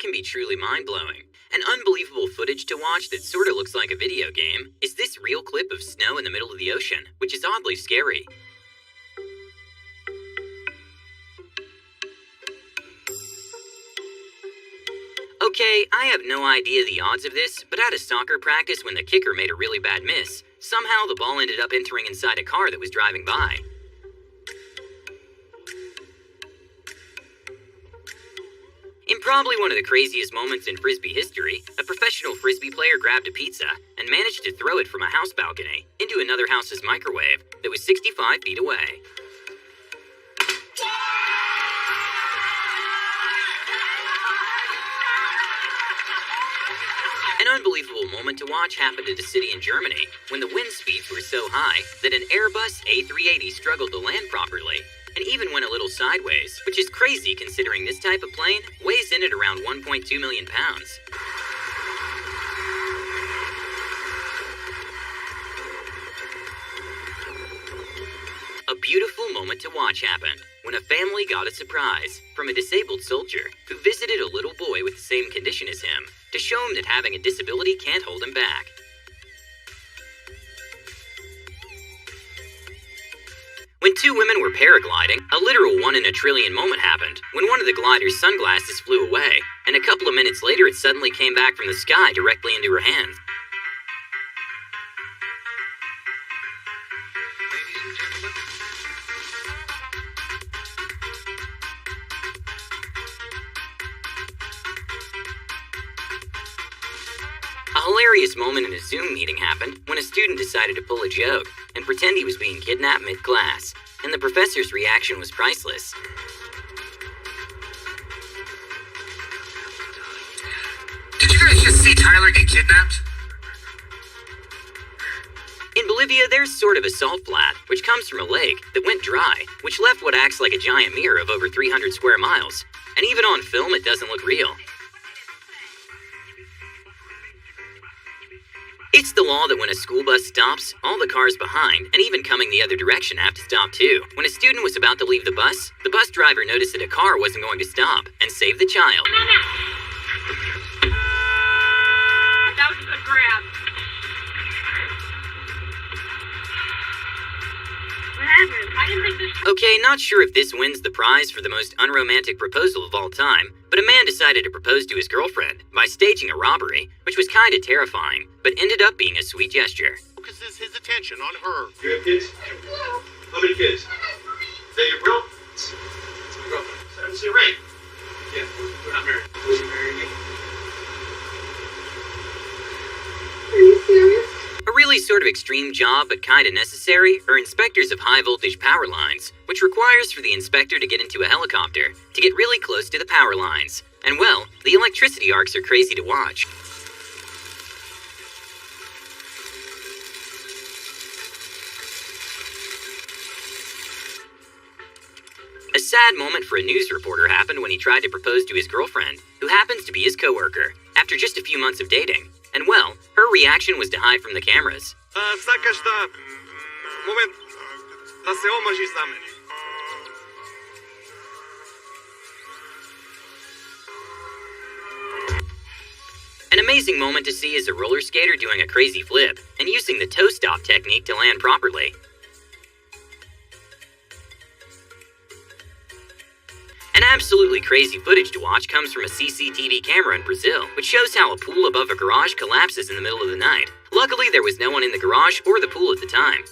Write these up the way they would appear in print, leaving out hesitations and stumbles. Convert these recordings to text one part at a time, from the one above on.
can be truly mind-blowing. An unbelievable footage to watch that sorta looks like a video game is this real clip of snow in the middle of the ocean, which is oddly scary. Okay, I have no idea the odds of this, but at a soccer practice when the kicker made a really bad miss, somehow the ball ended up entering inside a car that was driving by. In probably one of the craziest moments in Frisbee history, a professional Frisbee player grabbed a pizza and managed to throw it from a house balcony into another house's microwave that was 65 feet away. An unbelievable moment to watch happened at a city in Germany when the wind speeds were so high that an Airbus A380 struggled to land properly and even went a little sideways, which is crazy considering this type of plane weighs in at around 1.2 million pounds. A beautiful moment to watch happened when a family got a surprise from a disabled soldier who visited a little boy with the same condition as him to show him that having a disability can't hold him back. When two women were paragliding, a literal 1 in a trillion moment happened when one of the glider's sunglasses flew away, and a couple of minutes later it suddenly came back from the sky directly into her hands. A hilarious moment in a Zoom meeting happened when a student decided to pull a joke and pretend he was being kidnapped mid-class, and the professor's reaction was priceless. Did you guys just see Tyler get kidnapped? In Bolivia, there's sort of a salt flat, which comes from a lake that went dry, which left what acts like a giant mirror of over 300 square miles. And even on film, it doesn't look real. It's the law that when a school bus stops, all the cars behind, and even coming the other direction, have to stop too. When a student was about to leave the bus driver noticed that a car wasn't going to stop and saved the child. That was a good grab. What happened? I didn't think this... Okay, not sure if this wins the prize for the most unromantic proposal of all time, but a man decided to propose to his girlfriend by staging a robbery, which was kinda terrifying, but ended up being a sweet gesture. Focuses his attention on her. You have kids? How many kids? They your girl? It's my girlfriend. So you're right. Yeah, we're not married. Will you marry me? Are you serious? A really sort of extreme job, but kinda necessary, are inspectors of high-voltage power lines, which requires for the inspector to get into a helicopter to get really close to the power lines. And well, the electricity arcs are crazy to watch. A sad moment for a news reporter happened when he tried to propose to his girlfriend, who happens to be his coworker, after just a few months of dating. And well, her reaction was to hide from the cameras. Moment. Da se omaži za mene. An amazing moment to see is a roller skater doing a crazy flip and using the toe stop technique to land properly. An absolutely crazy footage to watch comes from a CCTV camera in Brazil, which shows how a pool above a garage collapses in the middle of the night. Luckily, there was no one in the garage or the pool at the time.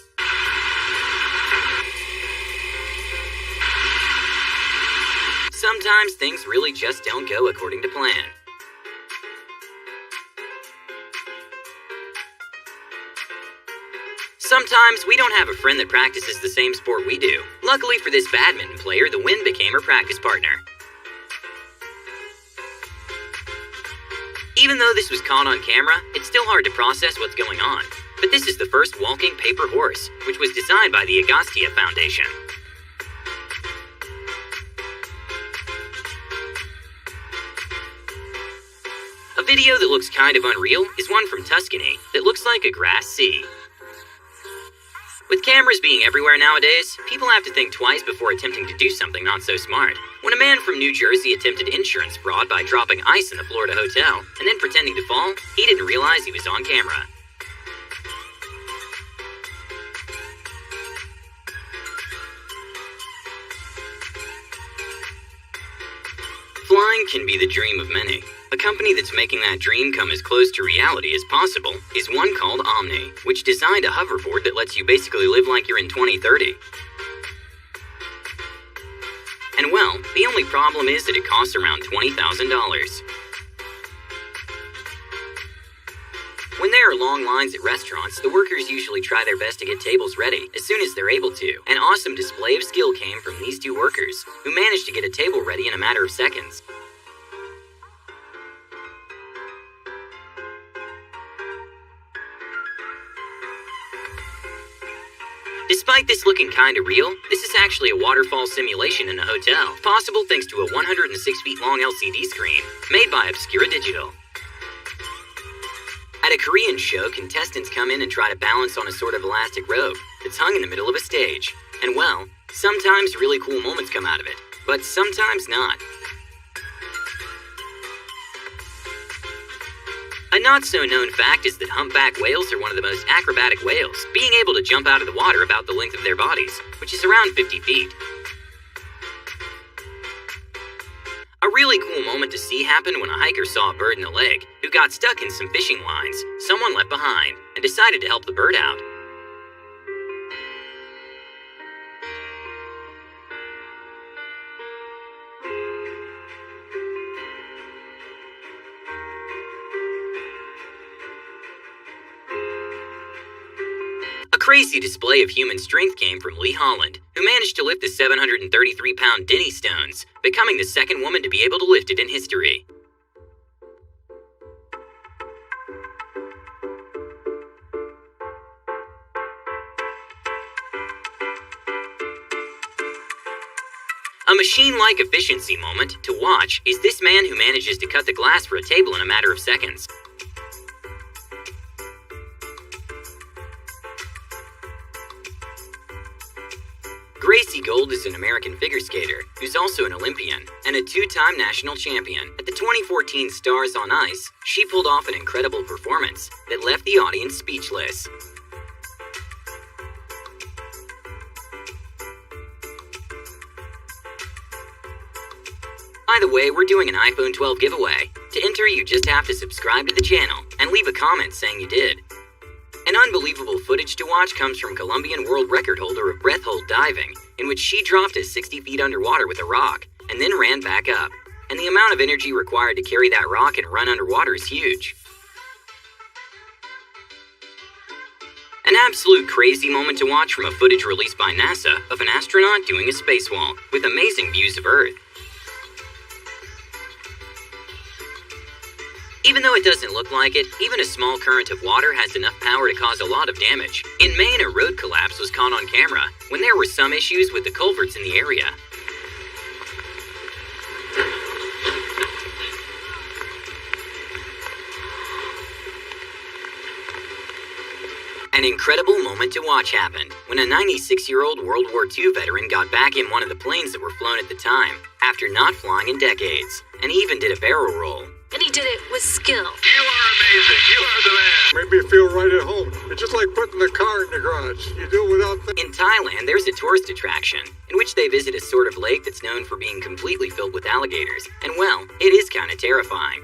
Sometimes things really just don't go according to plan. Sometimes we don't have a friend that practices the same sport we do. Luckily for this badminton player, the wind became her practice partner. Even though this was caught on camera, it's still hard to process what's going on. But this is the first walking paper horse, which was designed by the Agastya Foundation. A video that looks kind of unreal is one from Tuscany that looks like a grass sea. With cameras being everywhere nowadays, people have to think twice before attempting to do something not so smart. When a man from New Jersey attempted insurance fraud by dropping ice in the Florida hotel and then pretending to fall, he didn't realize he was on camera. Flying can be the dream of many. A company that's making that dream come as close to reality as possible is one called Omni, which designed a hoverboard that lets you basically live like you're in 2030. And well, the only problem is that it costs around $20,000. When there are long lines at restaurants, the workers usually try their best to get tables ready as soon as they're able to. An awesome display of skill came from these two workers, who managed to get a table ready in a matter of seconds. Despite this looking kinda real, this is actually a waterfall simulation in a hotel, possible thanks to a 106 feet long LCD screen, made by Obscura Digital. At a Korean show, contestants come in and try to balance on a sort of elastic rope that's hung in the middle of a stage. And well, sometimes really cool moments come out of it, but sometimes not. A not-so-known fact is that humpback whales are one of the most acrobatic whales, being able to jump out of the water about the length of their bodies, which is around 50 feet. A really cool moment to see happened when a hiker saw a bird in the lake who got stuck in some fishing lines someone left behind and decided to help the bird out. A crazy display of human strength came from Lee Holland, who managed to lift the 733-pound Denny stones, becoming the second woman to be able to lift it in history. A machine-like efficiency moment to watch is this man who manages to cut the glass for a table in a matter of seconds. Gracie Gold is an American figure skater who's also an Olympian and a two-time national champion. At the 2014 Stars on Ice, she pulled off an incredible performance that left the audience speechless. By the way, we're doing an iPhone 12 giveaway. To enter, you just have to subscribe to the channel and leave a comment saying you did. An unbelievable footage to watch comes from Colombian world record holder of breath hold diving, in which she dropped to 60 feet underwater with a rock, and then ran back up. And the amount of energy required to carry that rock and run underwater is huge. An absolute crazy moment to watch from a footage released by NASA of an astronaut doing a spacewalk, with amazing views of Earth. Even though it doesn't look like it, even a small current of water has enough power to cause a lot of damage. In Maine, a road collapse was caught on camera when there were some issues with the culverts in the area. An incredible moment to watch happened when a 96-year-old World War II veteran got back in one of the planes that were flown at the time, after not flying in decades, and he even did a barrel roll. And he did it with skill. You are amazing. You are the man. Made me feel right at home. It's just like putting the car in the garage. You do it without thinking. In Thailand, there's a tourist attraction in which they visit a sort of lake that's known for being completely filled with alligators. And well, it is kind of terrifying.